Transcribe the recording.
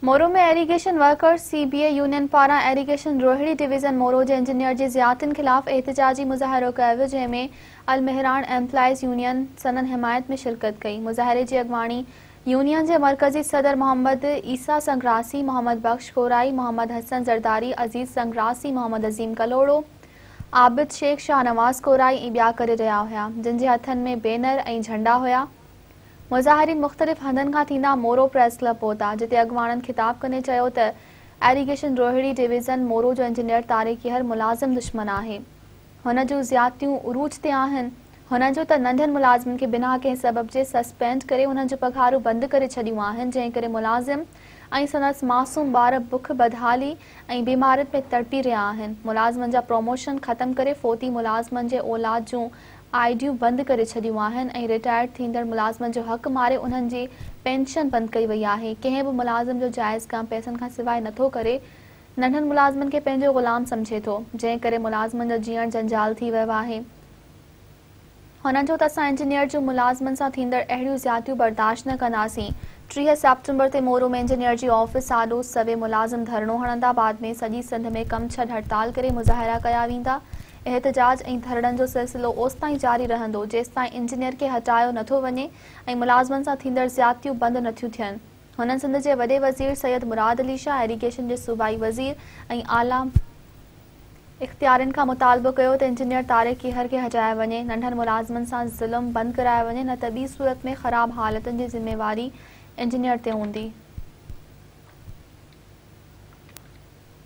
मोरो में irrigation workers CBA union पारां एरीगेशन रोहिड़ी डिवीज़न मोरो जे इंजीनियर जी ज़ियादतियुनि ख़िलाफ़ एहतिजाजी मुज़ाहिरो कयो वियो, जंहिंमें अल मेहरान एम्प्लॉइज़ यूनियन सनन हिमायत में शिरकत कई। मुज़ाहिरे जी अॻवानी यूनियन जे मरकज़ी सदर मोहम्मद ईसा संग्रासी, मोहम्मद बख्श कोराई, मोहम्मद हसन जरदारी, अज़ीज़ संग्रासी, मोहम्मद अज़ीम कलोड़ो, आबिद शेख, शाहनवाज़ कोराई ऐं ॿिया करे रहिया हुआ, जिन जे हथनि में बैनर ऐं झंडा हुआ। मुज़ाहिरीन मुख़्तलिफ़ हंधनि खां थींदा मोरो प्रेस क्लब पहुता, जिते अॻवाननि ख़िताब कंदे चयो त एरीगेशन रोहिड़ी डिवीज़न मोरो जो इंजीनियर तारिक़ हर मुलाज़िम दुश्मन आहे। हुन जूं ज़ियादतियूं उरूज ते आहिनि। हुन जो त नंढनि मुलाज़िमनि खे बिना कंहिं सबब जे सस्पेंड करे हुननि जूं पघारूं बंदि करे छॾियूं आहिनि, जंहिं करे मुलाज़िम ऐं संदसि मासूम ॿार बुख बदहाली ऐं बीमारियुनि में तड़पी रहिया आहिनि। मुलाज़िमनि जा प्रमोशन ख़तमु करे फ़ौती मुलाज़िमनि जे औलाद जूं आईडियूं बंदि करे छॾियूं आहिनि ऐं रिटायर्ड थींदड़ मुलाज़िमनि जो हक़ मारे उन्हनि जी पेंशन बंदि कई वई आहे। कंहिं बि मुलाज़िम जो जाइज़ कम पैसनि खां सवाइ नथो करे नंढनि मुलाज़िमनि खे पंहिंजो ग़ुलाम सम्झे थो, जंहिं करे मुलाज़िमनि जो जीअण जंजाल थी वियो आहे। हुननि जो त असां इंजीनियर जूं मुलाज़िमनि सां थींदड़ अहिड़ियूं ज़ियादतियूं बर्दाश्त न कंदासीं। 30 सेप्टेम्बर ते मोरो में इंजीनियर जी ऑफिस आॾो सवे मुलाज़िम धरणो हणंदा। बाद में सॼी सिंध में कम छॾ हड़ताल करे मुज़ाहिरा कया वेंदा। एहतिजाज ऐं धरणनि जो सिलसिलो ओसिताईं जारी रहंदो जेसिताईं इंजीनियर खे हटायो नथो वञे ऐं मुलाज़िमनि सां थींदड़ ज़ियादतियूं बंदि नथियूं थियनि। हुननि सिंध जे वॾे वज़ीर सैयद मुराद अली शाह, एरीगेशन जे सूबाई वज़ीर ऐं आला इख़्तियारनि खां मुतालबो कयो त इंजीनियर तारिक़ हर खे हटायो वञे, नंढनि मुलाज़िमनि सां ज़ुल्म बंदि करायो वञे, न त ॿी सूरत में ख़राब हालतुनि जी ज़िम्मेवारी इंजीनियर ते हूंदी।